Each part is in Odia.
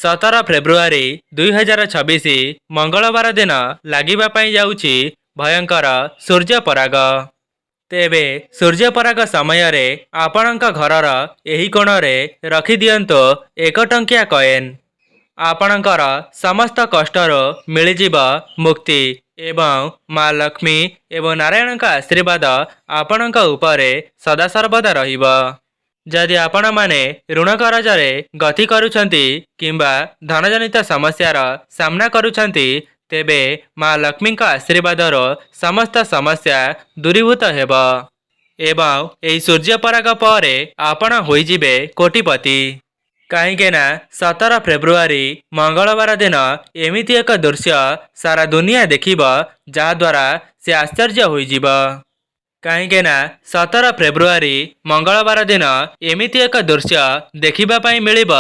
17 ଫେବୃଆରୀ 2026 ମଙ୍ଗଳବାର ଦିନ ଲାଗିବା ପାଇଁ ଯାଉଛି ଭୟଙ୍କର ସୂର୍ଯ୍ୟପରାଗ। ତେବେ ସୂର୍ଯ୍ୟପରାଗ ସମୟରେ ଆପଣଙ୍କ ଘରର ଏହି କୋଣରେ ରଖିଦିଅନ୍ତୁ 1 ଟଙ୍କିଆ କଏନ୍। ଆପଣଙ୍କର ସମସ୍ତ କଷ୍ଟରୁ ମିଳିଯିବ ମୁକ୍ତି ଏବଂ ମା ଲକ୍ଷ୍ମୀ ଏବଂ ନାରାୟଣଙ୍କ ଆଶୀର୍ବାଦ ଆପଣଙ୍କ ଉପରେ ସଦାସର୍ବଦା ରହିବ। ଯଦି ଆପଣମାନେ ଋଣ କରଜରେ ଗତି କରୁଛନ୍ତି କିମ୍ବା ଧନଜନିତ ସମସ୍ୟାର ସାମ୍ନା କରୁଛନ୍ତି, ତେବେ ମା ଲକ୍ଷ୍ମୀଙ୍କ ଆଶୀର୍ବାଦରୁ ସମସ୍ତ ସମସ୍ୟା ଦୂରୀଭୂତ ହେବ ଏବଂ ଏହି ସୂର୍ଯ୍ୟପରାଗ ପରେ ଆପଣ ହୋଇଯିବେ କୋଟିପତି। କାହିଁକି ନା 17 ଫେବୃଆରୀ ମଙ୍ଗଳବାର ଦିନ ଏମିତି ଏକ ଦୃଶ୍ୟ ସାରା ଦୁନିଆ ଦେଖିବ ଯାହାଦ୍ୱାରା ସେ ଆଶ୍ଚର୍ଯ୍ୟ ହୋଇଯିବ। କାହିଁକି ନା 17 ଫେବୃଆରୀ ମଙ୍ଗଳବାର ଦିନ ଏମିତି ଏକ ଦୃଶ୍ୟ ଦେଖିବା ପାଇଁ ମିଳିବ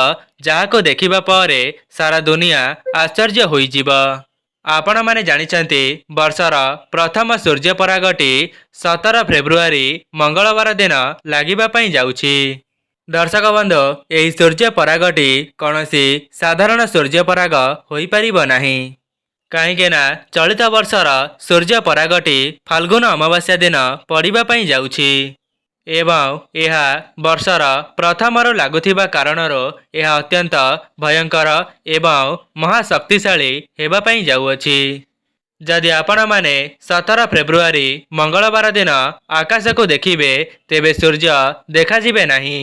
ଯାହାକୁ ଦେଖିବା ପରେ ସାରା ଦୁନିଆ ଆଶ୍ଚର୍ଯ୍ୟ ହୋଇଯିବ। ଆପଣମାନେ ଜାଣିଛନ୍ତି ବର୍ଷର ପ୍ରଥମ ସୂର୍ଯ୍ୟପରାଗଟି 17 ଫେବୃଆରୀ ମଙ୍ଗଳବାର ଦିନ ଲାଗିବା ପାଇଁ ଯାଉଛି। ଦର୍ଶକ ବନ୍ଧୁ, ଏହି ସୂର୍ଯ୍ୟପରାଗଟି କୌଣସି ସାଧାରଣ ସୂର୍ଯ୍ୟପରାଗ ହୋଇପାରିବ ନାହିଁ। କାହିଁକି ନା ଚଳିତ ବର୍ଷର ସୂର୍ଯ୍ୟପରାଗଟି ଫାଲ୍ଗୁନ ଅମାବାସ୍ୟା ଦିନ ପଡ଼ିବା ପାଇଁ ଯାଉଛି ଏବଂ ଏହା ବର୍ଷର ପ୍ରଥମରୁ ଲାଗୁଥିବା କାରଣରୁ ଏହା ଅତ୍ୟନ୍ତ ଭୟଙ୍କର ଏବଂ ମହାଶକ୍ତିଶାଳୀ ହେବା ପାଇଁ ଯାଉଅଛି। ଯଦି ଆପଣମାନେ 17 ଫେବୃଆରୀ ମଙ୍ଗଳବାର ଦିନ ଆକାଶକୁ ଦେଖିବେ, ତେବେ ସୂର୍ଯ୍ୟ ଦେଖାଯିବେ ନାହିଁ।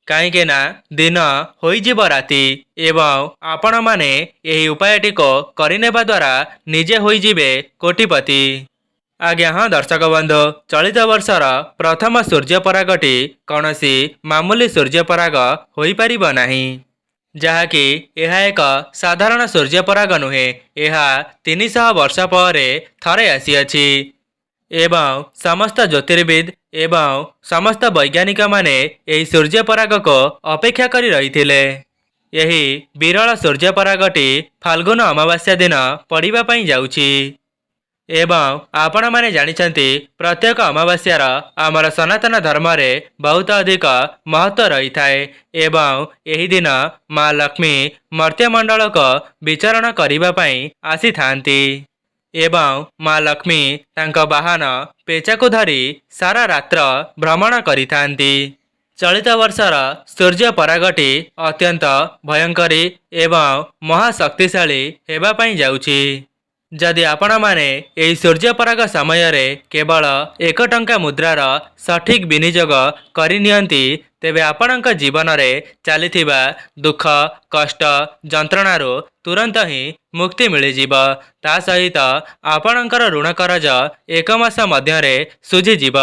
କାହିଁକି ନା ଦିନ ହୋଇଯିବ ରାତି ଏବଂ ଆପଣମାନେ ଏହି ଉପାୟଟିକୁ କରିନେବା ଦ୍ୱାରା ନିଜେ ହୋଇଯିବେ କୋଟିପତି। ଆଜ୍ଞା ହଁ ଦର୍ଶକ ବନ୍ଧୁ, ଚଳିତ ବର୍ଷର ପ୍ରଥମ ସୂର୍ଯ୍ୟପରାଗଟି କୌଣସି ମାମୁଲି ସୂର୍ଯ୍ୟପରାଗ ହୋଇପାରିବ ନାହିଁ। ଯାହାକି ଏହା ଏକ ସାଧାରଣ ସୂର୍ଯ୍ୟପରାଗ ନୁହେଁ। ଏହା 300 ବର୍ଷ ପରେ ଥରେ ଆସିଅଛି ଏବଂ ସମସ୍ତ ଜ୍ୟୋତିର୍ବିଦ ଏବଂ ସମସ୍ତ ବୈଜ୍ଞାନିକମାନେ ଏହି ସୂର୍ଯ୍ୟପରାଗକୁ ଅପେକ୍ଷା କରି ରହିଥିଲେ। ଏହି ବିରଳ ସୂର୍ଯ୍ୟପରାଗଟି ଫାଲ୍ଗୁନ ଅମାବାସ୍ୟା ଦିନ ପଡ଼ିବା ପାଇଁ ଯାଉଛି ଏବଂ ଆପଣମାନେ ଜାଣିଛନ୍ତି ପ୍ରତ୍ୟେକ ଅମାବାସ୍ୟାର ଆମର ସନାତନ ଧର୍ମରେ ବହୁତ ଅଧିକ ମହତ୍ତ୍ୱ ରହିଥାଏ ଏବଂ ଏହି ଦିନ ମା ଲକ୍ଷ୍ମୀ ମର୍ତ୍ତ୍ୟମଣ୍ଡଳକୁ ବିଚରଣ କରିବା ପାଇଁ ଆସିଥାନ୍ତି ଏବଂ ମା ଲକ୍ଷ୍ମୀ ତାଙ୍କ ବାହନ ପେଚାକୁ ଧରି ସାରା ରାତ୍ର ଭ୍ରମଣ କରିଥାନ୍ତି। ଚଳିତ ବର୍ଷର ସୂର୍ଯ୍ୟପରାଗଟି ଅତ୍ୟନ୍ତ ଭୟଙ୍କରୀ ଏବଂ ମହାଶକ୍ତିଶାଳୀ ହେବା ପାଇଁ ଯାଉଛି। ଯଦି ଆପଣମାନେ ଏହି ସୂର୍ଯ୍ୟପରାଗ ସମୟରେ କେବଳ 1 ଟଙ୍କା ମୁଦ୍ରାର ସଠିକ୍ ବିନିଯୋଗ କରିନିଅନ୍ତି, ତେବେ ଆପଣଙ୍କ ଜୀବନରେ ଚାଲିଥିବା ଦୁଃଖ, କଷ୍ଟ, ଯନ୍ତ୍ରଣାରୁ ତୁରନ୍ତ ହିଁ ମୁକ୍ତି ମିଳିଯିବ। ତା ସହିତ ଆପଣଙ୍କର ଋଣ କରଜ 1 ମାସ ମଧ୍ୟରେ ଶୁଝିଯିବ।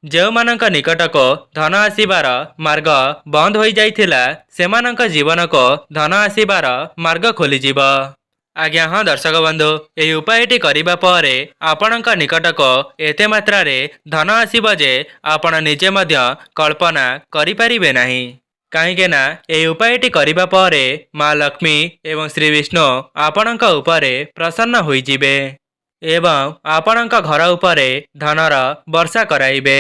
ଯେଉଁମାନଙ୍କ ନିକଟକୁ ଧନ ଆସିବାର ମାର୍ଗ ବନ୍ଦ ହୋଇଯାଇଥିଲା, ସେମାନଙ୍କ ଜୀବନକୁ ଧନ ଆସିବାର ମାର୍ଗ ଖୋଲିଯିବ। ଆଜ୍ଞା ହଁ ଦର୍ଶକ ବନ୍ଧୁ, ଏହି ଉପାୟଟି କରିବା ପରେ ଆପଣଙ୍କ ନିକଟକୁ ଏତେ ମାତ୍ରାରେ ଧନ ଆସିବ ଯେ ଆପଣ ନିଜେ ମଧ୍ୟ କଳ୍ପନା କରିପାରିବେ ନାହିଁ। କାହିଁକି ନା ଏହି ଉପାୟଟି କରିବା ପରେ ମା ଲକ୍ଷ୍ମୀ ଏବଂ ଶ୍ରୀ ବିଷ୍ଣୁ ଆପଣଙ୍କ ଉପରେ ପ୍ରସନ୍ନ ହୋଇଯିବେ ଏବଂ ଆପଣଙ୍କ ଘର ଉପରେ ଧନର ବର୍ଷା କରାଇବେ।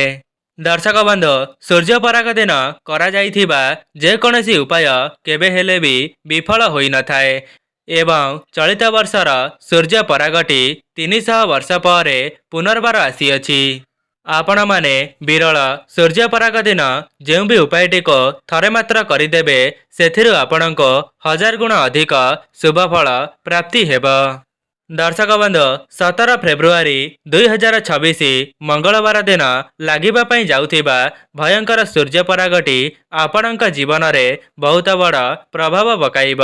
ଦର୍ଶକ ବନ୍ଧୁ, ସୂର୍ଯ୍ୟପରାଗ ଦିନ କରାଯାଇଥିବା ଯେକୌଣସି ଉପାୟ କେବେ ହେଲେ ବି ବିଫଳ ହୋଇନଥାଏ ଏବଂ ଚଳିତ ବର୍ଷର ସୂର୍ଯ୍ୟପରାଗଟି 300 ବର୍ଷ ପରେ ପୁନର୍ବାର ଆସିଅଛି। ଆପଣମାନେ ବିରଳ ସୂର୍ଯ୍ୟପରାଗ ଦିନ ଯେଉଁ ବି ଉପାୟଟିକୁ ଥରେ ମାତ୍ର କରିଦେବେ, ସେଥିରୁ ଆପଣଙ୍କୁ 1000 ଗୁଣ ଅଧିକ ଶୁଭଫଳ ପ୍ରାପ୍ତି ହେବ। ଦର୍ଶକ ବନ୍ଧୁ, 17 ଫେବୃଆରୀ 2026 ମଙ୍ଗଳବାର ଦିନ ଲାଗିବା ପାଇଁ ଯାଉଥିବା ଭୟଙ୍କର ସୂର୍ଯ୍ୟପରାଗଟି ଆପଣଙ୍କ ଜୀବନରେ ବହୁତ ବଡ଼ ପ୍ରଭାବ ପକାଇବ।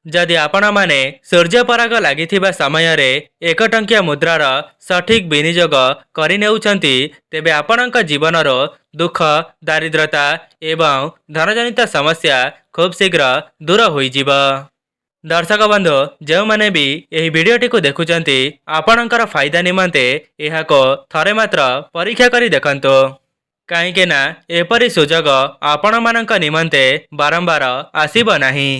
ଯଦି ଆପଣମାନେ ସୂର୍ଯ୍ୟପରାଗ ଲାଗିଥିବା ସମୟରେ 1 ଟଙ୍କିଆ ମୁଦ୍ରାର ସଠିକ୍ ବିନିଯୋଗ କରିନେଉଛନ୍ତି, ତେବେ ଆପଣଙ୍କ ଜୀବନରୁ ଦୁଃଖ, ଦାରିଦ୍ର୍ୟତା ଏବଂ ଧନଜନିତ ସମସ୍ୟା ଖୁବ୍ ଶୀଘ୍ର ଦୂର ହୋଇଯିବ। ଦର୍ଶକ ବନ୍ଧୁ, ଯେଉଁମାନେ ବି ଏହି ଭିଡ଼ିଓଟିକୁ ଦେଖୁଛନ୍ତି, ଆପଣଙ୍କର ଫାଇଦା ନିମନ୍ତେ ଏହାକୁ ଥରେ ମାତ୍ର ପରୀକ୍ଷା କରି ଦେଖନ୍ତୁ। କାହିଁକି ନା ଏପରି ସୁଯୋଗ ଆପଣମାନଙ୍କ ନିମନ୍ତେ ବାରମ୍ବାର ଆସିବ ନାହିଁ।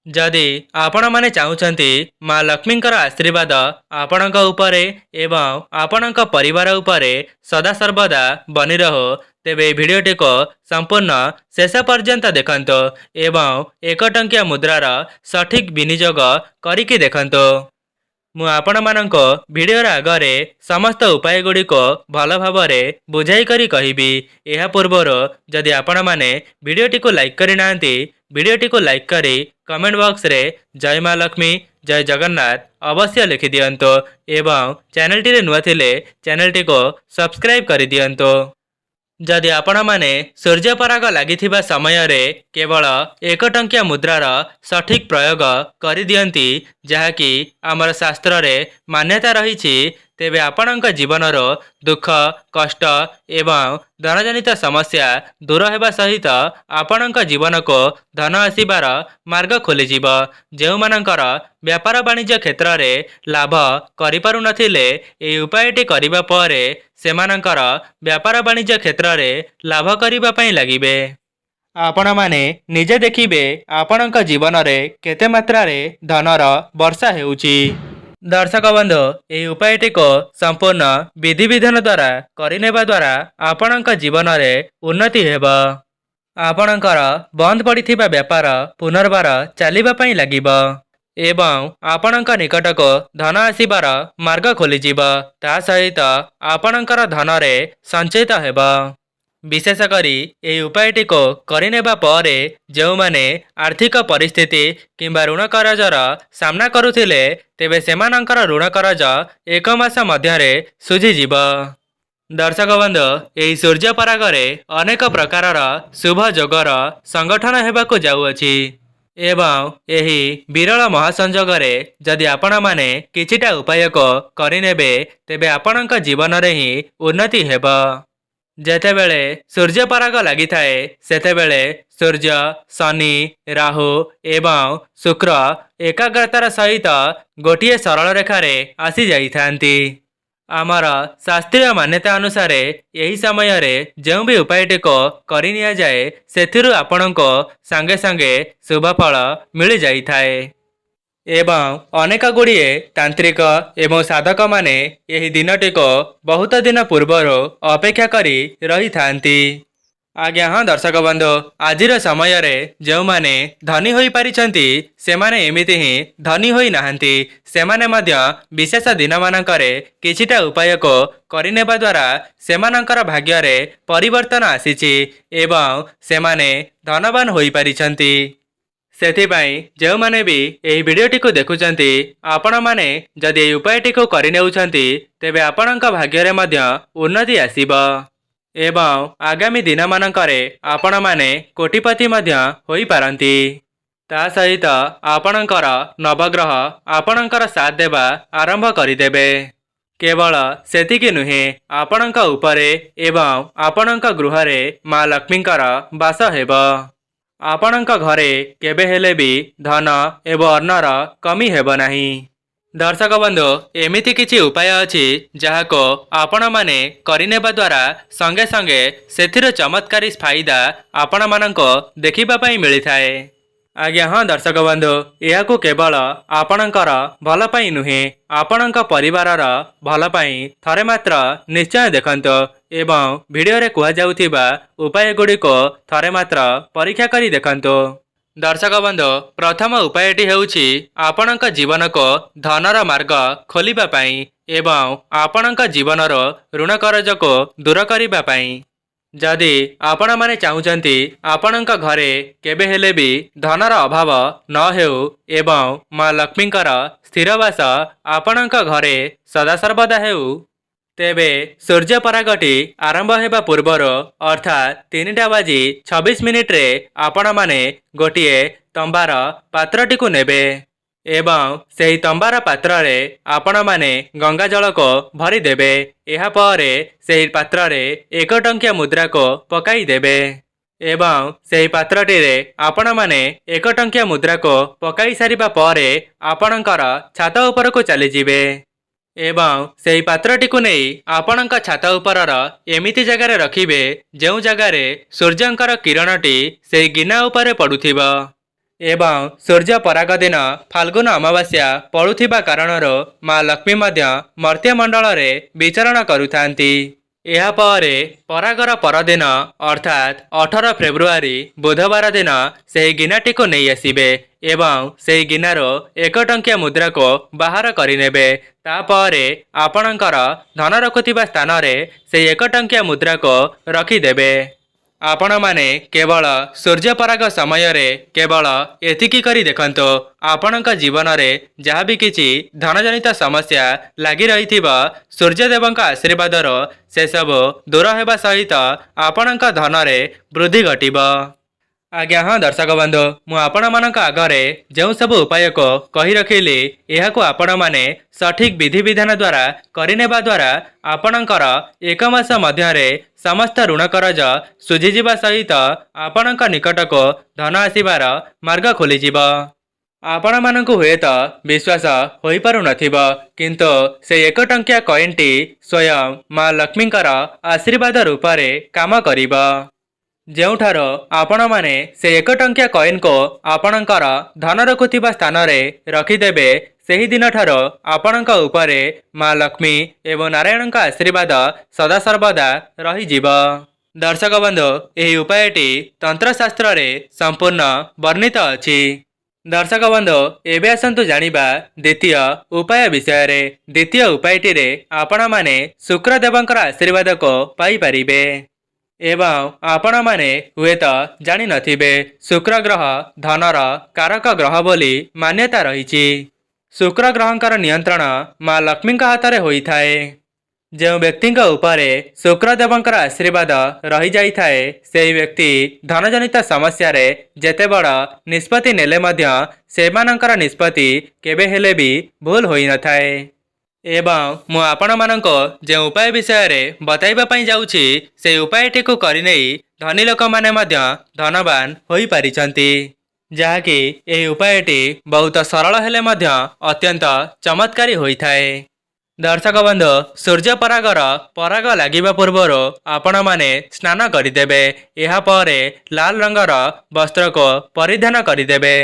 ଯଦି ଆପଣମାନେ ଚାହୁଁଛନ୍ତି ମା ଲକ୍ଷ୍ମୀଙ୍କର ଆଶୀର୍ବାଦ ଆପଣଙ୍କ ଉପରେ ଏବଂ ଆପଣଙ୍କ ପରିବାର ଉପରେ ସଦାସର୍ବଦା ବନି ରହୁ, ତେବେ ଏହି ଭିଡ଼ିଓଟିକୁ ସମ୍ପୂର୍ଣ୍ଣ ଶେଷ ପର୍ଯ୍ୟନ୍ତ ଦେଖନ୍ତୁ ଏବଂ 1 ଟଙ୍କିଆ ମୁଦ୍ରାର ସଠିକ୍ ବିନିଯୋଗ କରିକି ଦେଖନ୍ତୁ। ମୁଁ ଆପଣମାନଙ୍କୁ ଭିଡ଼ିଓର ଆଗରେ ସମସ୍ତ ଉପାୟ ଗୁଡ଼ିକୁ ଭଲ ଭାବରେ ବୁଝାଇ କରି କହିବି। ଏହା ପୂର୍ବରୁ ଯଦି ଆପଣମାନେ ଭିଡ଼ିଓଟିକୁ ଲାଇକ୍ କରିନାହାନ୍ତି, ଭିଡ଼ିଓଟିକୁ ଲାଇକ୍ କରି କମେଣ୍ଟ ବକ୍ସରେ ଜୟ ମା ଲକ୍ଷ୍ମୀ, ଜୟ ଜଗନ୍ନାଥ ଅବଶ୍ୟ ଲେଖିଦିଅନ୍ତୁ ଏବଂ ଚ୍ୟାନେଲଟିରେ ନୂଆ ଥିଲେ ଚ୍ୟାନେଲଟିକୁ ସବସ୍କ୍ରାଇବ୍ କରିଦିଅନ୍ତୁ। ଯଦି ଆପଣମାନେ ସୂର୍ଯ୍ୟପରାଗ ଲାଗିଥିବା ସମୟରେ କେବଳ 1 ଟଙ୍କିଆ ମୁଦ୍ରାର ସଠିକ୍ ପ୍ରୟୋଗ କରିଦିଅନ୍ତି, ଯାହାକି ଆମର ଶାସ୍ତ୍ରରେ ମାନ୍ୟତା ରହିଛି, ତେବେ ଆପଣଙ୍କ ଜୀବନର ଦୁଃଖ, କଷ୍ଟ ଏବଂ ଧନଜନିତ ସମସ୍ୟା ଦୂର ହେବା ସହିତ ଆପଣଙ୍କ ଜୀବନକୁ ଧନ ଆସିବାର ମାର୍ଗ ଖୋଲିଯିବ। ଯେଉଁମାନଙ୍କର ବ୍ୟାପାର ବାଣିଜ୍ୟ କ୍ଷେତ୍ରରେ ଲାଭ କରିପାରୁନଥିଲେ, ଏହି ଉପାୟଟି କରିବା ପରେ ସେମାନଙ୍କର ବ୍ୟାପାର ବାଣିଜ୍ୟ କ୍ଷେତ୍ରରେ ଲାଭ କରିବା ପାଇଁ ଲାଗିବେ। ଆପଣମାନେ ନିଜେ ଦେଖିବେ ଆପଣଙ୍କ ଜୀବନରେ କେତେ ମାତ୍ରାରେ ଧନର ବର୍ଷା ହେଉଛି। ଦର୍ଶକ ବନ୍ଧୁ, ଏହି ଉପାୟଟିକୁ ସମ୍ପୂର୍ଣ୍ଣ ବିଧିବିଧାନ ଦ୍ୱାରା କରିନେବା ଦ୍ୱାରା ଆପଣଙ୍କ ଜୀବନରେ ଉନ୍ନତି ହେବ। ଆପଣଙ୍କର ବନ୍ଦ ପଡ଼ିଥିବା ବ୍ୟାପାର ପୁନର୍ବାର ଚାଲିବା ପାଇଁ ଲାଗିବ ଏବଂ ଆପଣଙ୍କ ନିକଟକୁ ଧନ ଆସିବାର ମାର୍ଗ ଖୋଲିଯିବ। ତା ସହିତ ଆପଣଙ୍କର ଧନରେ ସଞ୍ଚିତ ହେବ। ବିଶେଷ କରି ଏହି ଉପାୟଟିକୁ କରିନେବା ପରେ ଯେଉଁମାନେ ଆର୍ଥିକ ପରିସ୍ଥିତି କିମ୍ବା ଋଣ କରଜର ସାମ୍ନା କରୁଥିଲେ, ତେବେ ସେମାନଙ୍କର ଋଣ କରଜ 1 ମାସ ମଧ୍ୟରେ ଶୁଝିଯିବ। ଦର୍ଶକ ବନ୍ଧୁ, ଏହି ସୂର୍ଯ୍ୟପରାଗରେ ଅନେକ ପ୍ରକାରର ଶୁଭ ଯୋଗର ସଂଗଠନ ହେବାକୁ ଯାଉଅଛି ଏବଂ ଏହି ବିରଳ ମହାସଂଯୋଗରେ ଯଦି ଆପଣମାନେ କିଛିଟା ଉପାୟକୁ କରିନେବେ, ତେବେ ଆପଣଙ୍କ ଜୀବନରେ ହିଁ ଉନ୍ନତି ହେବ। ଯେତେବେଳେ ସୂର୍ଯ୍ୟପରାଗ ଲାଗିଥାଏ, ସେତେବେଳେ ସୂର୍ଯ୍ୟ, ଶନି, ରାହୁ ଏବଂ ଶୁକ୍ର ଏକାଗ୍ରତାର ସହିତ ଗୋଟିଏ ସରଳ ରେଖାରେ ଆସିଯାଇଥାନ୍ତି। ଆମର ଶାସ୍ତ୍ରୀୟ ମାନ୍ୟତା ଅନୁସାରେ ଏହି ସମୟରେ ଯେଉଁ ବି ଉପାୟଟିକୁ କରିନିଆଯାଏ, ସେଥିରୁ ଆପଣଙ୍କୁ ସାଙ୍ଗେ ସାଙ୍ଗେ ଶୁଭଫଳ ମିଳିଯାଇଥାଏ ଏବଂ ଅନେକ ଗୁଡ଼ିଏ ତାନ୍ତ୍ରିକ ଏବଂ ସାଧକମାନେ ଏହି ଦିନଟିକୁ ବହୁତ ଦିନ ପୂର୍ବରୁ ଅପେକ୍ଷା କରି ରହିଥାନ୍ତି। ଆଜ୍ଞା ହଁ ଦର୍ଶକ ବନ୍ଧୁ, ଆଜିର ସମୟରେ ଯେଉଁମାନେ ଧନୀ ହୋଇପାରିଛନ୍ତି, ସେମାନେ ଏମିତି ହିଁ ଧନୀ ହୋଇନାହାନ୍ତି। ସେମାନେ ମଧ୍ୟ ବିଶେଷ ଦିନମାନଙ୍କରେ କିଛିଟା ଉପାୟକୁ କରିନେବା ଦ୍ୱାରା ସେମାନଙ୍କର ଭାଗ୍ୟରେ ପରିବର୍ତ୍ତନ ଆସିଛି ଏବଂ ସେମାନେ ଧନବାନ ହୋଇପାରିଛନ୍ତି। ସେଥିପାଇଁ ଯେଉଁମାନେ ବି ଏହି ଭିଡ଼ିଓଟିକୁ ଦେଖୁଛନ୍ତି, ଆପଣମାନେ ଯଦି ଏହି ଉପାୟଟିକୁ କରିନେଉଛନ୍ତି, ତେବେ ଆପଣଙ୍କ ଭାଗ୍ୟରେ ମଧ୍ୟ ଉନ୍ନତି ଆସିବ ଏବଂ ଆଗାମୀ ଦିନମାନଙ୍କରେ ଆପଣମାନେ କୋଟିପତି ମଧ୍ୟ ହୋଇପାରନ୍ତି। ତା ସହିତ ଆପଣଙ୍କର ନବଗ୍ରହ ଆପଣଙ୍କର ସାଥ ଦେବା ଆରମ୍ଭ କରିଦେବେ। କେବଳ ସେତିକି ନୁହେଁ, ଆପଣଙ୍କ ଉପରେ ଏବଂ ଆପଣଙ୍କ ଗୃହରେ ମା ଲକ୍ଷ୍ମୀଙ୍କର ବାସ ହେବ। ଆପଣଙ୍କ ଘରେ କେବେ ହେଲେ ବି ଧନ ଏବଂ ଅନ୍ନର କମି ହେବ ନାହିଁ। ଦର୍ଶକ ବନ୍ଧୁ, ଏମିତି କିଛି ଉପାୟ ଅଛି ଯାହାକୁ ଆପଣମାନେ କରିନେବା ଦ୍ୱାରା ସଙ୍ଗେ ସଙ୍ଗେ ସେଥିରୁ ଚମତ୍କାରୀ ଫାଇଦା ଆପଣମାନଙ୍କୁ ଦେଖିବା ପାଇଁ ମିଳିଥାଏ। ଆଜ୍ଞା ହଁ ଦର୍ଶକ ବନ୍ଧୁ, ଏହାକୁ କେବଳ ଆପଣଙ୍କର ଭଲ ପାଇଁ ନୁହେଁ, ଆପଣଙ୍କ ପରିବାରର ଭଲ ପାଇଁ ଥରେ ମାତ୍ର ନିଶ୍ଚୟ ଦେଖନ୍ତୁ ଏବଂ ଭିଡ଼ିଓରେ କୁହାଯାଉଥିବା ଉପାୟ ଗୁଡ଼ିକୁ ଥରେ ମାତ୍ର ପରୀକ୍ଷା କରି ଦେଖନ୍ତୁ। ଦର୍ଶକ ବନ୍ଧୁ, ପ୍ରଥମ ଉପାୟଟି ହେଉଛି ଆପଣଙ୍କ ଜୀବନକୁ ଧନର ମାର୍ଗ ଖୋଲିବା ପାଇଁ ଏବଂ ଆପଣଙ୍କ ଜୀବନର ଋଣ କରଜକୁ ଦୂର କରିବା ପାଇଁ। ଯଦି ଆପଣମାନେ ଚାହୁଁଛନ୍ତି ଆପଣଙ୍କ ଘରେ କେବେ ହେଲେ ବି ଧନର ଅଭାବ ନ ହେଉ ଏବଂ ମା ଲକ୍ଷ୍ମୀଙ୍କର ସ୍ଥିର ବାସ ଆପଣଙ୍କ ଘରେ ସଦାସର୍ବଦା ହେଉ, ତେବେ ସୂର୍ଯ୍ୟପରାଗଟି ଆରମ୍ଭ ହେବା ପୂର୍ବରୁ ଅର୍ଥାତ୍ 3ଟା ବାଜି 26 ମିନିଟରେ ଆପଣମାନେ ଗୋଟିଏ ତମ୍ବାର ପାତ୍ରଟିକୁ ନେବେ ଏବଂ ସେହି ତମ୍ବାର ପାତ୍ରରେ ଆପଣମାନେ ଗଙ୍ଗା ଜଳକୁ ଭରିଦେବେ। ଏହାପରେ ସେହି ପାତ୍ରରେ 1 ଟଙ୍କିଆ ମୁଦ୍ରାକୁ ପକାଇଦେବେ ଏବଂ ସେହି ପାତ୍ରଟିରେ ଆପଣମାନେ 1 ଟଙ୍କିଆ ମୁଦ୍ରାକୁ ପକାଇ ସାରିବା ପରେ ଆପଣଙ୍କର ଛାତ ଉପରକୁ ଚାଲିଯିବେ ଏବଂ ସେହି ପାତ୍ରଟିକୁ ନେଇ ଆପଣଙ୍କ ଛାତ ଉପରର ଏମିତି ଜାଗାରେ ରଖିବେ ଯେଉଁ ଜାଗାରେ ସୂର୍ଯ୍ୟଙ୍କର କିରଣଟି ସେହି ଗିନା ଉପରେ ପଡ଼ୁଥିବ ଏବଂ ସୂର୍ଯ୍ୟପରାଗ ଦିନ ଫାଲ୍ଗୁନ ଅମାବାସ୍ୟା ପଡ଼ୁଥିବା କାରଣରୁ ମା ଲକ୍ଷ୍ମୀ ମଧ୍ୟ ମର୍ତ୍ତ୍ୟମଣ୍ଡଳରେ ବିଚରଣ କରୁଥାନ୍ତି। ଏହାପରେ ପରାଗର ପରଦିନ ଅର୍ଥାତ୍ 18 ଫେବୃଆରୀ ବୁଧବାର ଦିନ ସେହି ଗିନାଟିକୁ ନେଇ ଆସିବେ ଏବଂ ସେହି ଗିନାରୁ 1 ଟଙ୍କିଆ ମୁଦ୍ରାକୁ ବାହାର କରିନେବେ। ତାପରେ ଆପଣଙ୍କର ଧନ ରଖୁଥିବା ସ୍ଥାନରେ ସେହି 1 ଟଙ୍କିଆ ମୁଦ୍ରାକୁ ରଖିଦେବେ। ଆପଣମାନେ କେବଳ ସୂର୍ଯ୍ୟପରାଗ ସମୟରେ କେବଳ ଏତିକି କରି ଦେଖନ୍ତୁ। ଆପଣଙ୍କ ଜୀବନରେ ଯାହା ବି କିଛି ଧନଜନିତ ସମସ୍ୟା ଲାଗି ରହିଥିବ, ସୂର୍ଯ୍ୟଦେବଙ୍କ ଆଶୀର୍ବାଦରୁ ସେସବୁ ଦୂର ହେବା ସହିତ ଆପଣଙ୍କ ଧନରେ ବୃଦ୍ଧି ଘଟିବ। ଆଜ୍ଞା ହଁ ଦର୍ଶକ ବନ୍ଧୁ, ମୁଁ ଆପଣମାନଙ୍କ ଆଗରେ ଯେଉଁ ସବୁ ଉପାୟକୁ କହି ରଖିଲି, ଏହାକୁ ଆପଣମାନେ ସଠିକ୍ ବିଧିବିଧାନ ଦ୍ୱାରା କରିନେବା ଦ୍ୱାରା ଆପଣଙ୍କର 1 ମାସ ମଧ୍ୟରେ ସମସ୍ତ ଋଣ କରଜ ଶୁଝିଯିବା ସହିତ ଆପଣଙ୍କ ନିକଟକୁ ଧନ ଆସିବାର ମାର୍ଗ ଖୋଲିଯିବ। ଆପଣମାନଙ୍କୁ ହୁଏତ ବିଶ୍ୱାସ ହୋଇପାରୁନଥିବ, କିନ୍ତୁ ସେହି 1 ଟଙ୍କିଆ କଏନ୍ଟି ସ୍ୱୟଂ ମା ଲକ୍ଷ୍ମୀଙ୍କର ଆଶୀର୍ବାଦ ରୂପରେ କାମ କରିବ। ଯେଉଁଠାରୁ ଆପଣମାନେ ସେହି 1 ଟଙ୍କିଆ କଏନ୍କୁ ଆପଣଙ୍କର ଧନ ରଖୁଥିବା ସ୍ଥାନରେ ରଖିଦେବେ, ସେହି ଦିନଠାରୁ ଆପଣଙ୍କ ଉପରେ ମା ଲକ୍ଷ୍ମୀ ଏବଂ ନାରାୟଣଙ୍କ ଆଶୀର୍ବାଦ ସଦାସର୍ବଦା ରହିଯିବ। ଦର୍ଶକ ବନ୍ଧୁ, ଏହି ଉପାୟଟି ତନ୍ତ୍ରଶାସ୍ତ୍ରରେ ସମ୍ପୂର୍ଣ୍ଣ ବର୍ଣ୍ଣିତ ଅଛି। ଦର୍ଶକ ବନ୍ଧୁ, ଏବେ ଆସନ୍ତୁ ଜାଣିବା ଦ୍ୱିତୀୟ ଉପାୟ ବିଷୟରେ। ଦ୍ୱିତୀୟ ଉପାୟଟିରେ ଆପଣମାନେ ଶୁକ୍ରଦେବଙ୍କର ଆଶୀର୍ବାଦକୁ ପାଇପାରିବେ। ଏବଂ ଆପଣମାନେ ହୁଏତ ଜାଣିନଥିବେ, ଶୁକ୍ର ଗ୍ରହ ଧନର କାରକ ଗ୍ରହ ବୋଲି ମାନ୍ୟତା ରହିଛି। ଶୁକ୍ର ଗ୍ରହଙ୍କର ନିୟନ୍ତ୍ରଣ ମା ଲକ୍ଷ୍ମୀଙ୍କ ହାତରେ ହୋଇଥାଏ। ଯେଉଁ ବ୍ୟକ୍ତିଙ୍କ ଉପରେ ଶୁକ୍ରଦେବଙ୍କର ଆଶୀର୍ବାଦ ରହିଯାଇଥାଏ, ସେହି ବ୍ୟକ୍ତି ଧନଜନିତ ସମସ୍ୟାରେ ଯେତେ ବଡ଼ ନିଷ୍ପତ୍ତି ନେଲେ ମଧ୍ୟ ସେମାନଙ୍କର ନିଷ୍ପତ୍ତି କେବେ ହେଲେ ବି ଭୁଲ ହୋଇନଥାଏ। ଏବଂ ମୁଁ ଆପଣମାନଙ୍କୁ ଯେଉଁ ଉପାୟ ବିଷୟରେ ବତାଇବା ପାଇଁ ଯାଉଛି, ସେହି ଉପାୟଟିକୁ କରିନେଇ ଧନୀ ଲୋକମାନେ ମଧ୍ୟ ଧନବାନ ହୋଇପାରିଛନ୍ତି। ଯାହାକି ଏହି ଉପାୟଟି ବହୁତ ସରଳ ହେଲେ ମଧ୍ୟ ଅତ୍ୟନ୍ତ ଚମତ୍କାରୀ ହୋଇଥାଏ। ଦର୍ଶକ ବନ୍ଧୁ, ସୂର୍ଯ୍ୟପରାଗର ପରାଗ ଲାଗିବା ପୂର୍ବରୁ ଆପଣମାନେ ସ୍ନାନ କରିଦେବେ। ଏହାପରେ ଲାଲ ରଙ୍ଗର ବସ୍ତ୍ରକୁ ପରିଧାନ କରିଦେବେ।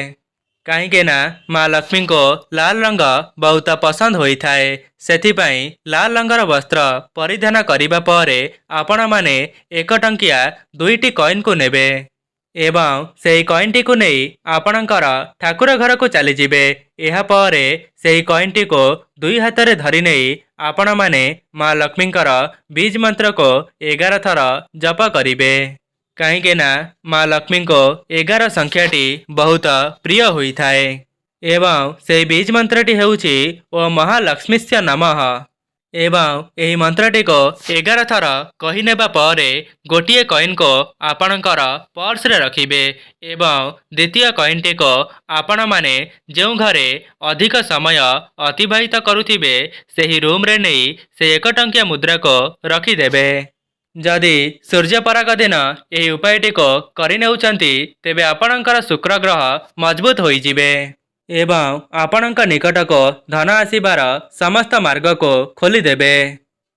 କାହିଁକି ନା ମା ଲକ୍ଷ୍ମୀଙ୍କୁ ଲାଲ ରଙ୍ଗ ବହୁତ ପସନ୍ଦ ହୋଇଥାଏ। ସେଥିପାଇଁ ଲାଲ ରଙ୍ଗର ବସ୍ତ୍ର ପରିଧାନ କରିବା ପରେ ଆପଣମାନେ 1 ଟଙ୍କିଆ 2ଟି କଏନ୍କୁ ନେବେ ଏବଂ ସେହି କଏନ୍ଟିକୁ ନେଇ ଆପଣଙ୍କର ଠାକୁର ଘରକୁ ଚାଲିଯିବେ। ଏହାପରେ ସେହି କଏନ୍ଟିକୁ 2 ହାତରେ ଧରି ନେଇ ଆପଣମାନେ ମା ଲକ୍ଷ୍ମୀଙ୍କର ବୀଜ ମନ୍ତ୍ରକୁ 11 ଥର ଜପ କରିବେ। କାହିଁକି ନା ମା ଲକ୍ଷ୍ମୀଙ୍କୁ 11 ସଂଖ୍ୟାଟି ବହୁତ ପ୍ରିୟ ହୋଇଥାଏ ଏବଂ ସେହି ବୀଜ ମନ୍ତ୍ରଟି ହେଉଛି ଓ ମହାଲକ୍ଷ୍ମୀସ୍ୟ ନମଃ। ଏବଂ ଏହି ମନ୍ତ୍ରଟିକୁ 11 ଥର କହିନେବା ପରେ ଗୋଟିଏ କଏନ୍କୁ ଆପଣଙ୍କର ପର୍ସରେ ରଖିବେ ଏବଂ ଦ୍ୱିତୀୟ କଏନ୍ଟିକୁ ଆପଣମାନେ ଯେଉଁ ଘରେ ଅଧିକ ସମୟ ଅତିବାହିତ କରୁଥିବେ, ସେହି ରୁମ୍ରେ ନେଇ ସେହି 1 ଟଙ୍କିଆ ମୁଦ୍ରାକୁ ରଖିଦେବେ। ଯଦି ସୂର୍ଯ୍ୟପରାଗ ଦିନ ଏହି ଉପାୟଟିକୁ କରିନେଉଛନ୍ତି, ତେବେ ଆପଣଙ୍କର ଶୁକ୍ର ଗ୍ରହ ମଜବୁତ ହୋଇଯିବେ ଏବଂ ଆପଣଙ୍କ ନିକଟକୁ ଧନ ଆସିବାର ସମସ୍ତ ମାର୍ଗକୁ ଖୋଲିଦେବେ।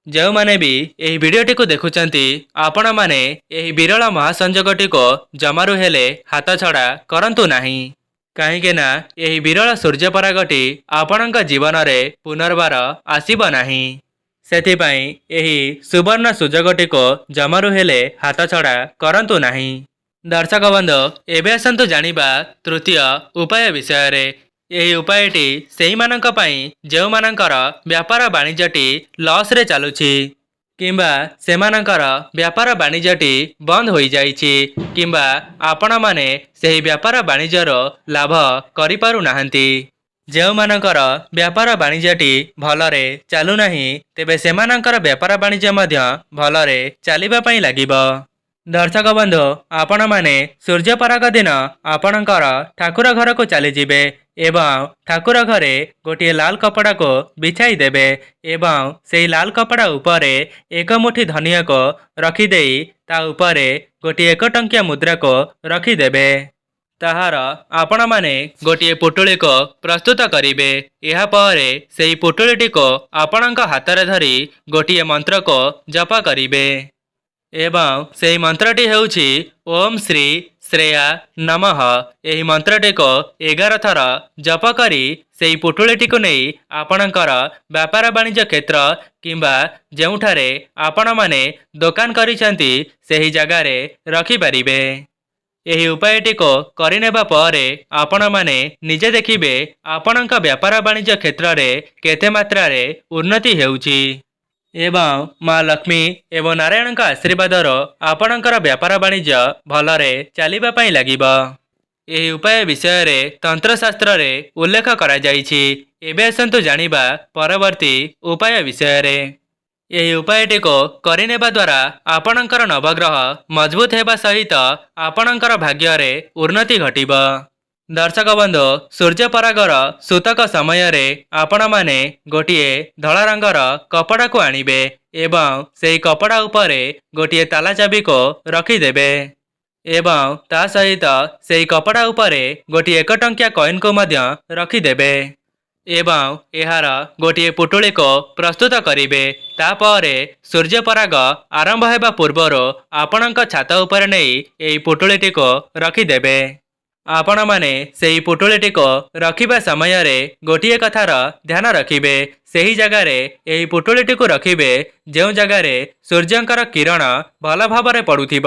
ଯେଉଁମାନେ ବି ଏହି ଭିଡ଼ିଓଟିକୁ ଦେଖୁଛନ୍ତି, ଆପଣମାନେ ଏହି ବିରଳ ମହାସଂଯୋଗଟିକୁ ଜମାରୁ ହେଲେ ହାତଛଡ଼ା କରନ୍ତୁ ନାହିଁ। କାହିଁକି ନା ଏହି ବିରଳ ସୂର୍ଯ୍ୟପରାଗଟି ଆପଣଙ୍କ ଜୀବନରେ ପୁନର୍ବାର ଆସିବ ନାହିଁ। ସେଥିପାଇଁ ଏହି ସୁବର୍ଣ୍ଣ ସୁଯୋଗଟିକୁ ଜମାରୁ ହେଲେ ହାତଛଡ଼ା କରନ୍ତୁ ନାହିଁ। ଦର୍ଶକ ବନ୍ଧୁ, ଏବେ ଆସନ୍ତୁ ଜାଣିବା ତୃତୀୟ ଉପାୟ ବିଷୟରେ। ଏହି ଉପାୟଟି ସେହିମାନଙ୍କ ପାଇଁ ଯେଉଁମାନଙ୍କର ବ୍ୟାପାର ବାଣିଜ୍ୟଟି ଲସ୍ରେ ଚାଲୁଛି କିମ୍ବା ସେମାନଙ୍କର ବ୍ୟାପାର ବାଣିଜ୍ୟଟି ବନ୍ଦ ହୋଇଯାଇଛି କିମ୍ବା ଆପଣମାନେ ସେହି ବ୍ୟାପାର ବାଣିଜ୍ୟର ଲାଭ କରିପାରୁନାହାନ୍ତି। ଯେଉଁମାନଙ୍କର ବ୍ୟାପାର ବାଣିଜ୍ୟଟି ଭଲରେ ଚାଲୁନାହିଁ, ତେବେ ସେମାନଙ୍କର ବ୍ୟାପାର ବାଣିଜ୍ୟ ମଧ୍ୟ ଭଲରେ ଚାଲିବା ପାଇଁ ଲାଗିବ। ଦର୍ଶକ ବନ୍ଧୁ, ଆପଣମାନେ ସୂର୍ଯ୍ୟପରାଗ ଦିନ ଆପଣଙ୍କର ଠାକୁର ଘରକୁ ଚାଲିଯିବେ ଏବଂ ଠାକୁର ଘରେ ଗୋଟିଏ ଲାଲ କପଡ଼ାକୁ ବିଛାଇ ଦେବେ ଏବଂ ସେହି ଲାଲ କପଡ଼ା ଉପରେ 1 ମୁଠି ଧନିଆକୁ ରଖିଦେଇ ତା ଉପରେ ଗୋଟିଏ 1 ଟଙ୍କିଆ ମୁଦ୍ରାକୁ ରଖିଦେବେ। ତାହାର ଆପଣମାନେ ଗୋଟିଏ ପୁଟୁଳିକୁ ପ୍ରସ୍ତୁତ କରିବେ। ଏହାପରେ ସେହି ପୁଟୁଳିଟିକୁ ଆପଣଙ୍କ ହାତରେ ଧରି ଗୋଟିଏ ମନ୍ତ୍ରକୁ ଜପ କରିବେ ଏବଂ ସେହି ମନ୍ତ୍ରଟି ହେଉଛି ଓମ୍ ଶ୍ରୀ ଶ୍ରେୟା ନମଃ ଏହି ମନ୍ତ୍ରଟିକୁ 11 ଥର ଜପ କରି ସେହି ପୁଟୁଳିଟିକୁ ନେଇ ଆପଣଙ୍କର ବ୍ୟାପାର ବାଣିଜ୍ୟ କ୍ଷେତ୍ର କିମ୍ବା ଯେଉଁଠାରେ ଆପଣମାନେ ଦୋକାନ କରିଛନ୍ତି ସେହି ଜାଗାରେ ରଖିପାରିବେ। ଏହି ଉପାୟଟିକୁ କରିନେବା ପରେ ଆପଣମାନେ ନିଜେ ଦେଖିବେ ଆପଣଙ୍କ ବ୍ୟାପାର ବାଣିଜ୍ୟ କ୍ଷେତ୍ରରେ କେତେ ମାତ୍ରାରେ ଉନ୍ନତି ହେଉଛି ଏବଂ ମା ଲକ୍ଷ୍ମୀ ଏବଂ ନାରାୟଣଙ୍କ ଆଶୀର୍ବାଦରୁ ଆପଣଙ୍କର ବ୍ୟାପାର ବାଣିଜ୍ୟ ଭଲରେ ଚାଲିବା ପାଇଁ ଲାଗିବ। ଏହି ଉପାୟ ବିଷୟରେ ତନ୍ତ୍ରଶାସ୍ତ୍ରରେ ଉଲ୍ଲେଖ କରାଯାଇଛି। ଏବେ ଆସନ୍ତୁ ଜାଣିବା ପରବର୍ତ୍ତୀ ଉପାୟ ବିଷୟରେ। ଏହି ଉପାୟଟିକୁ କରିନେବା ଦ୍ୱାରା ଆପଣଙ୍କର ନବଗ୍ରହ ମଜବୁତ ହେବା ସହିତ ଆପଣଙ୍କର ଭାଗ୍ୟରେ ଉନ୍ନତି ଘଟିବ। ଦର୍ଶକ ବନ୍ଧୁ, ସୂର୍ଯ୍ୟପରାଗର ସୂତକ ସମୟରେ ଆପଣମାନେ ଗୋଟିଏ ଧଳା ରଙ୍ଗର କପଡ଼ାକୁ ଆଣିବେ ଏବଂ ସେହି କପଡ଼ା ଉପରେ ଗୋଟିଏ ତାଲା ଚାବିକୁ ରଖିଦେବେ ଏବଂ ତା ସହିତ ସେହି କପଡ଼ା ଉପରେ ଗୋଟିଏ 1 ଟଙ୍କିଆ କଏନ୍କୁ ମଧ୍ୟ ରଖିଦେବେ ଏବଂ ଏହାର ଗୋଟିଏ ପୁଟୁଳିକୁ ପ୍ରସ୍ତୁତ କରିବେ। ତାପରେ ସୂର୍ଯ୍ୟପରାଗ ଆରମ୍ଭ ହେବା ପୂର୍ବରୁ ଆପଣଙ୍କ ଛାତ ଉପରେ ନେଇ ଏହି ପୁଟୁଳିଟିକୁ ରଖିଦେବେ। ଆପଣମାନେ ସେହି ପୁଟୁଳିଟିକୁ ରଖିବା ସମୟରେ ଗୋଟିଏ କଥାର ଧ୍ୟାନ ରଖିବେ, ସେହି ଜାଗାରେ ଏହି ପୁଟୁଳିଟିକୁ ରଖିବେ ଯେଉଁ ଜାଗାରେ ସୂର୍ଯ୍ୟଙ୍କର କିରଣ ଭଲ ଭାବରେ ପଡ଼ୁଥିବ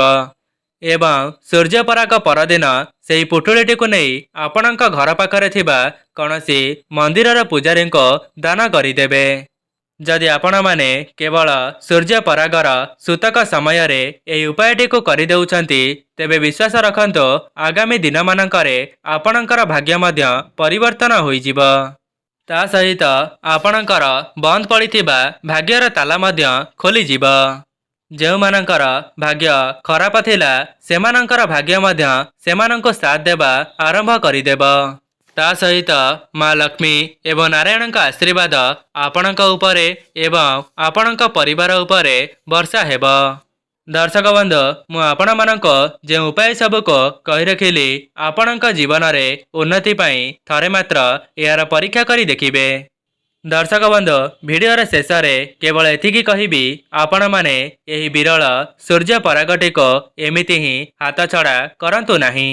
ଏବଂ ସୂର୍ଯ୍ୟପରାଗ ପରଦିନ ସେହି ପୁଟୁଳିଟିକୁ ନେଇ ଆପଣଙ୍କ ଘର ପାଖରେ ଥିବା କୌଣସି ମନ୍ଦିରର ପୂଜାରୀଙ୍କୁ ଦାନ କରିଦେବେ। ଯଦି ଆପଣମାନେ କେବଳ ସୂର୍ଯ୍ୟପରାଗର ସୂତକ ସମୟରେ ଏହି ଉପାୟଟିକୁ କରିଦେଉଛନ୍ତି ତେବେ ବିଶ୍ୱାସ ରଖନ୍ତୁ ଆଗାମୀ ଦିନମାନଙ୍କରେ ଆପଣଙ୍କର ଭାଗ୍ୟ ମଧ୍ୟ ପରିବର୍ତ୍ତନ ହୋଇଯିବ। ତା ସହିତ ଆପଣଙ୍କର ବନ୍ଦ ପଡ଼ିଥିବା ଭାଗ୍ୟର ତାଲା ମଧ୍ୟ ଖୋଲିଯିବ। ଯେଉଁମାନଙ୍କର ଭାଗ୍ୟ ଖରାପ ଥିଲା ସେମାନଙ୍କର ଭାଗ୍ୟ ମଧ୍ୟ ସେମାନଙ୍କୁ ସାଥ ଦେବା ଆରମ୍ଭ କରିଦେବ। ତା ସହିତ ମା ଲକ୍ଷ୍ମୀ ଏବଂ ନାରାୟଣଙ୍କ ଆଶୀର୍ବାଦ ଆପଣଙ୍କ ଉପରେ ଏବଂ ଆପଣଙ୍କ ପରିବାର ଉପରେ ବର୍ଷା ହେବ। ଦର୍ଶକ ବନ୍ଧୁ, ମୁଁ ଆପଣମାନଙ୍କୁ ଯେଉଁ ଉପାୟ ସବୁକୁ କହି ରଖିଲି ଆପଣଙ୍କ ଜୀବନରେ ଉନ୍ନତି ପାଇଁ ଥରେ ମାତ୍ର ଏହାର ପରୀକ୍ଷା କରି ଦେଖିବେ। ଦର୍ଶକ ବନ୍ଧୁ, ଭିଡ଼ିଓର ଶେଷରେ କେବଳ ଏତିକି କହିବି, ଆପଣମାନେ ଏହି ବିରଳ ସୂର୍ଯ୍ୟପରାଗଟିକୁ ଏମିତି ହିଁ ହାତଛଡ଼ା କରନ୍ତୁ ନାହିଁ।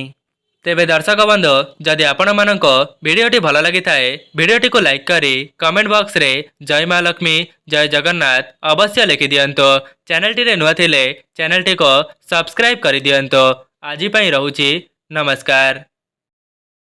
ତେବେ ଦର୍ଶକ ବନ୍ଧୁ, ଯଦି ଆପଣମାନଙ୍କୁ ଭିଡ଼ିଓଟି ଭଲ ଲାଗିଥାଏ ଭିଡ଼ିଓଟିକୁ ଲାଇକ୍ କରି କମେଣ୍ଟ ବକ୍ସରେ ଜୟ ମା ଲକ୍ଷ୍ମୀ ଜୟ ଜଗନ୍ନାଥ ଅବଶ୍ୟ ଲେଖିଦିଅନ୍ତୁ। ଚ୍ୟାନେଲଟିରେ ନୂଆ ଥିଲେ ଚ୍ୟାନେଲଟିକୁ ସବସ୍କ୍ରାଇବ୍ କରିଦିଅନ୍ତୁ। ଆଜି ପାଇଁ ରହୁଛି, ନମସ୍କାର।